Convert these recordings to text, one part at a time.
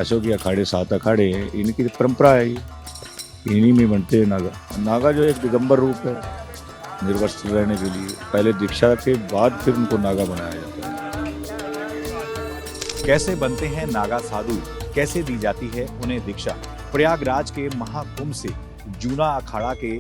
सन्यासियों के अखाड़े 7 अखाड़े हैं, इनकी परंपरा है ये, इन्हीं में बनते हैं नागा। नागा जो एक दिगंबर रूप है निर्वस्त्र रहने के लिए, पहले दीक्षा के बाद फिर उनको नागा बनाया जाता है। कैसे बनते हैं नागा साधु, कैसे दी जाती है उन्हें दीक्षा। प्रयागराज के महाकुंभ से जूना अखाड़ा के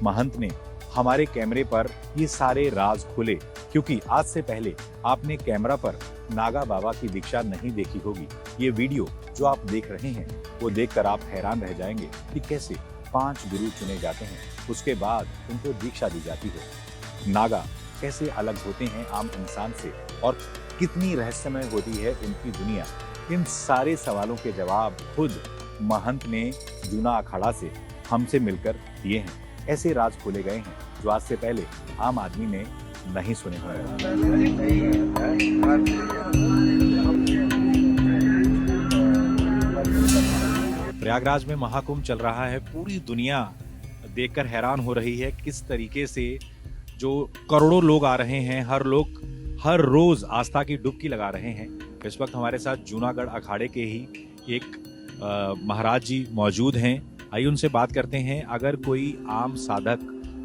महंत ने हमारे कैमरे पर ये सारे राज खोले, क्योंकि आज से पहले आपने कैमरा पर नागा बाबा की दीक्षा नहीं देखी होगी। ये वीडियो जो आप देख रहे हैं वो देखकर आप हैरान रह जाएंगे कि कैसे 5 गुरु चुने जाते हैं, उसके बाद उनको दीक्षा दी जाती है। नागा कैसे अलग होते हैं आम इंसान से और कितनी रहस्यमय होती है उनकी दुनिया, इन सारे सवालों के जवाब खुद महंत ने जूना अखाड़ा से हमसे मिलकर दिए हैं। ऐसे राज खोले गए हैं जो आज से पहले आम आदमी ने नहीं सुने होंगे। प्रयागराज में महाकुंभ चल रहा है, पूरी दुनिया देखकर हैरान हो रही है किस तरीके से जो करोड़ों लोग आ रहे हैं, हर रोज आस्था की डुबकी लगा रहे हैं। इस वक्त हमारे साथ जूनागढ़ अखाड़े के ही एक महाराज जी मौजूद हैं। आइए उनसे बात करते हैं। अगर कोई आम साधक,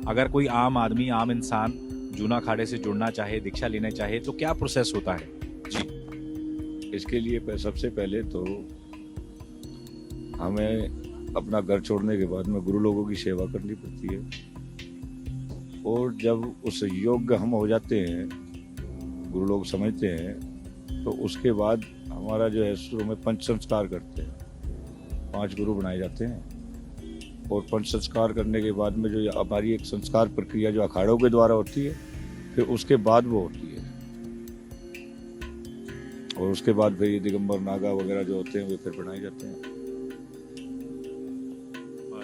अगर कोई आम आदमी, आम इंसान जूना अखाड़े से जुड़ना चाहे, दीक्षा लेना चाहे, तो क्या प्रोसेस होता है जी? इसके लिए सबसे पहले तो हमें अपना घर छोड़ने के बाद में गुरु लोगों की सेवा करनी पड़ती है, और जब उस योग्य हम हो जाते हैं, गुरु लोग समझते हैं, तो उसके बाद हमारा जो है शुरू में पंच संस्कार करते हैं। 5 गुरु बनाए जाते हैं, और पंच संस्कार करने के बाद में जो हमारी एक संस्कार प्रक्रिया जो अखाड़ों के द्वारा होती है, फिर उसके बाद वो होती है, और उसके बाद फिर ये दिगंबर नागा वगैरह जो होते हैं वे फिर बनाए जाते हैं।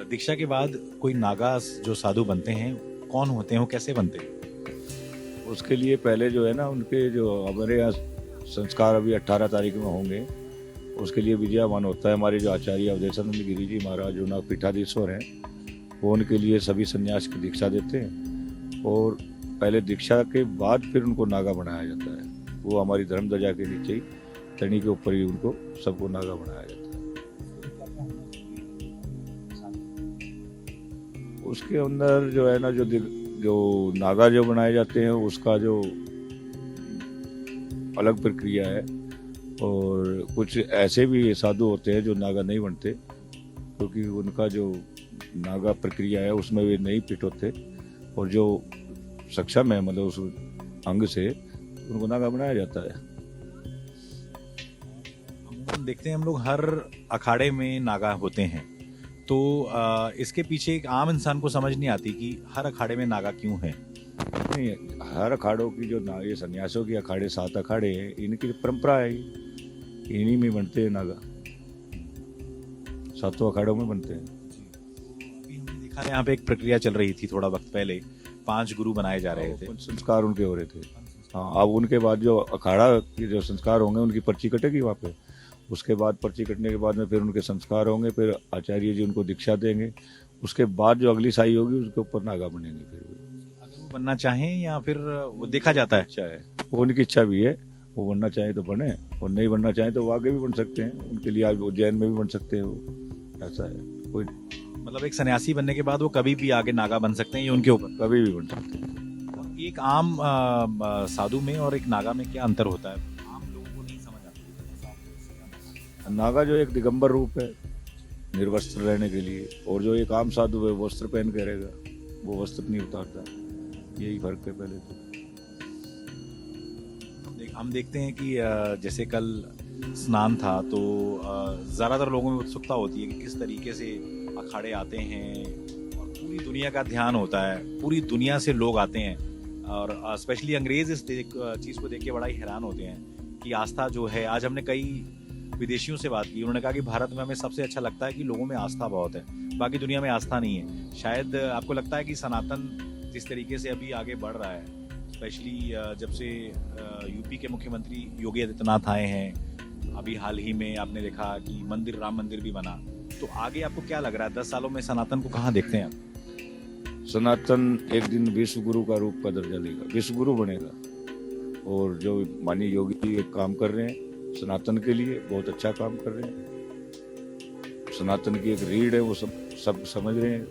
दीक्षा के बाद कोई नागा जो साधु बनते हैं, कौन होते हैं, वो कैसे बनते हैं? उसके लिए पहले जो है ना, उनके जो हमारे यहाँ संस्कार अभी 18 तारीख में होंगे, उसके लिए विजयावन होता है। हमारे जो आचार्य अवधेशानंद गिरी जी महाराज जो ना पीठाधीश्वर हैं, वो उनके लिए सभी संन्यास की दीक्षा देते हैं, और पहले दीक्षा के बाद फिर उनको नागा बनाया जाता है। वो हमारी धर्म ध्वजा के नीचे ही तनी के ऊपर ही उनको सबको नागा बनाया जाता है। उसके अंदर जो है ना, जो नागा जो बनाए जाते हैं उसका जो अलग प्रक्रिया है, और कुछ ऐसे भी साधु होते हैं जो नागा नहीं बनते, क्योंकि उनका जो नागा प्रक्रिया है उसमें वे नहीं फिट होते, और जो सक्षम है मतलब उस अंग से उनको नागा बनाया जाता है। हम देखते हैं, हम लोग हर अखाड़े में नागा होते हैं, तो इसके पीछे एक आम इंसान को समझ नहीं आती कि हर अखाड़े में नागा क्यों है। नहीं, हर अखाड़ों की जो ये सन्यासियों के अखाड़े 7 अखाड़े हैं, इनकी परंपरा है, इन्हीं में बनते हैं नागा, 7 अखाड़ों में बनते हैं। अभी हमने देखा यहाँ पे एक प्रक्रिया चल रही थी थोड़ा वक्त पहले, 5 गुरु बनाए जा रहे थे, संस्कार उनके हो रहे थे। हाँ, अब उनके बाद जो अखाड़ा के जो संस्कार होंगे उनकी पर्ची कटेगी वहाँ पे, उसके बाद पर्ची कटने के बाद में फिर उनके संस्कार होंगे, फिर आचार्य जी उनको दीक्षा देंगे, उसके बाद जो अगली साई होगी उसके ऊपर नागा बनेंगे। फिर अगर वो बनना चाहें या फिर वो देखा जाता है, इच्छा है, वो उनकी इच्छा भी है, वो बनना चाहे तो बने, और नहीं बनना चाहे तो वो आगे भी बन सकते हैं। उनके लिए आज उज्जैन में भी बन सकते हैं, वो ऐसा है। कोई मतलब एक सन्यासी बनने के बाद वो कभी भी आगे नागा बन सकते हैं, ये उनके ऊपर। कभी भी बन सकते हैं। एक आम साधु में और एक नागा में क्या अंतर होता है, आम लोगों को नहीं समझ आता। नागा जो एक दिगंबर रूप है निर्वस्त्र रहने के लिए, और जो एक आम साधु है वस्त्र पहन के रहेगा, वो वस्त्र नहीं उतारता, यही फर्क है। पहले तो हम देखते हैं कि जैसे कल स्नान था, तो ज़्यादातर लोगों में उत्सुकता होती है कि किस तरीके से अखाड़े आते हैं, और पूरी दुनिया का ध्यान होता है, पूरी दुनिया से लोग आते हैं, और स्पेशली अंग्रेज इस चीज़ को देख के बड़ा ही हैरान होते हैं कि आस्था जो है। आज हमने कई विदेशियों से बात की, उन्होंने कहा कि भारत में हमें सबसे अच्छा लगता है कि लोगों में आस्था बहुत है, बाकी दुनिया में आस्था नहीं है। शायद आपको लगता है कि सनातन जिस तरीके से अभी आगे बढ़ रहा है, स्पेशली जब से यूपी के मुख्यमंत्री योगी आदित्यनाथ आए हैं, अभी हाल ही में आपने देखा कि मंदिर, राम मंदिर भी बना, तो आगे आपको क्या लग रहा है 10 सालों में सनातन को कहाँ देखते हैं आप? सनातन एक दिन विश्व गुरु का रूप का दर्जा लेगा, विश्व गुरु बनेगा, और जो माननीय योगी जी काम कर रहे हैं सनातन के लिए, बहुत अच्छा काम कर रहे हैं। सनातन की एक रीढ़ है, वो सब समझ रहे हैं।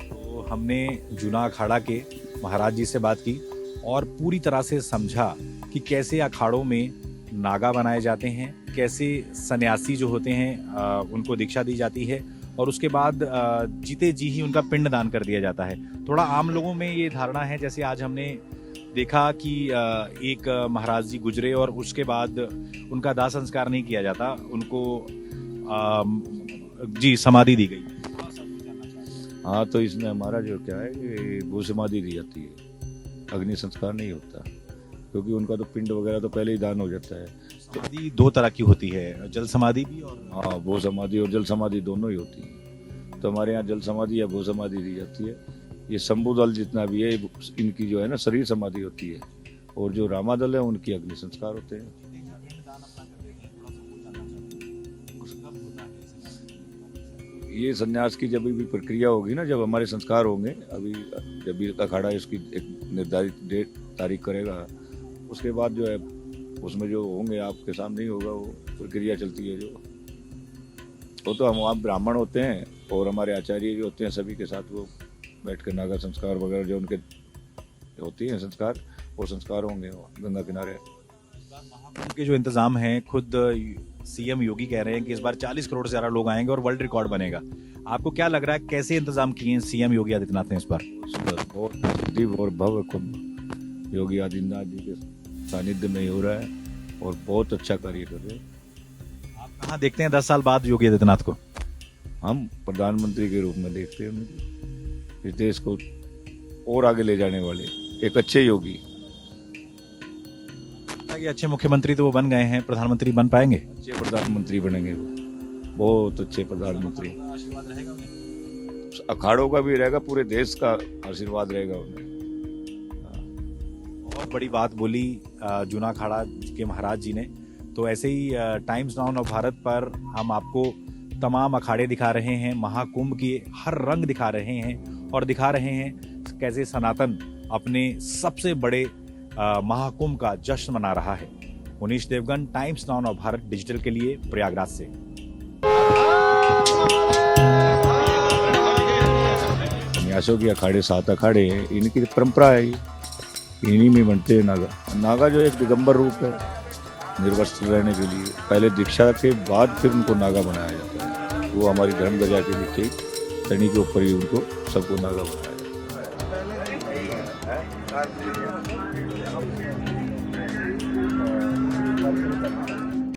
तो हमने जूना अखाड़ा के महाराज जी से बात की और पूरी तरह से समझा कि कैसे अखाड़ों में नागा बनाए जाते हैं, कैसे सन्यासी जो होते हैं उनको दीक्षा दी जाती है और उसके बाद जीते जी ही उनका पिंड दान कर दिया जाता है। थोड़ा आम लोगों में ये धारणा है, जैसे आज हमने देखा कि एक महाराज जी गुजरे और उसके बाद उनका दाह संस्कार नहीं किया जाता, उनको जी समाधि दी गई। हाँ, तो इसमें हमारा जो क्या है कि भू समाधि दी जाती है, अग्नि संस्कार नहीं होता, क्योंकि उनका तो पिंड वगैरह तो पहले ही दान हो जाता है। समाधि दो तरह की होती है, जल समाधि भी और हाँ, भू समाधि और जल समाधि दोनों ही होती है। तो हमारे यहाँ जल समाधि या भू समाधि दी जाती है। ये शंभु दल जितना भी है, इनकी जो है ना शरीर समाधि होती है, और जो रामादल है उनकी अग्नि संस्कार होते हैं। ये संन्यास की जब भी प्रक्रिया होगी ना, जब हमारे संस्कार होंगे, अभी जब भी अखाड़ा इसकी एक निर्धारित डेट तारीख करेगा, उसके बाद जो है उसमें जो होंगे आपके सामने ही होगा, वो प्रक्रिया चलती है जो। वो तो हम आप ब्राह्मण होते हैं और हमारे आचार्य जो होते हैं, सभी के साथ वो बैठ कर नागा संस्कार वगैरह जो उनके होती हैं संस्कार, वो संस्कार होंगे गंगा किनारे। महाकुंभ के जो इंतजाम हैं, खुद सीएम योगी कह रहे हैं कि इस बार 40 करोड़ से ज्यादा लोग आएंगे और वर्ल्ड रिकॉर्ड बनेगा। आपको क्या लग रहा है, कैसे इंतजाम किए हैं सीएम योगी आदित्यनाथ ने इस बार? बहुत दिव्य और भव्य कुंभ योगी आदित्यनाथ जी के सानिध्य में ही हो रहा है और बहुत अच्छा कार्य कर रहे हैं। आप कहाँ देखते हैं 10 साल बाद योगी आदित्यनाथ को? हम प्रधानमंत्री के रूप में देखते हैं उन्हें, इस देश को और आगे ले जाने वाले एक अच्छे योगी। कि अच्छे मुख्यमंत्री तो वो बन गए हैं, प्रधानमंत्री बन पाएंगे? अच्छे प्रधानमंत्री बनेंगे वो, बहुत अच्छे प्रधानमंत्री। आशीर्वाद रहेगा उन्हें? अखाड़ों का भी रहेगा, पूरे देश का आशीर्वाद रहेगा उन्हें। बहुत बड़ी बात बोली जूना अखाड़ा के महाराज जी ने। तो ऐसे ही टाइम्स नाउ ऑफ भारत पर हम आपको तमाम अखाड़े दिखा रहे हैं, महाकुंभ के हर रंग दिखा रहे हैं और दिखा रहे हैं कैसे सनातन अपने सबसे बड़े महाकुंभ का जश्न मना रहा है। Munish Devgan, Times Now of Bharat digital के लिए, प्रयागराज से। सन्यासियों के अखाड़े 7 अखाड़े हैं, इनकी परंपरा है, इन्हीं में बनते हैं नागा। नागा जो एक दिगंबर रूप है निर्वस्त्र रहने के लिए, पहले दीक्षा के बाद फिर उनको नागा बनाया जाता है। वो हमारी धर्म ध्वजा के नीचे तनी के ऊपर ही उनको सबको नागा बनाया जाता है।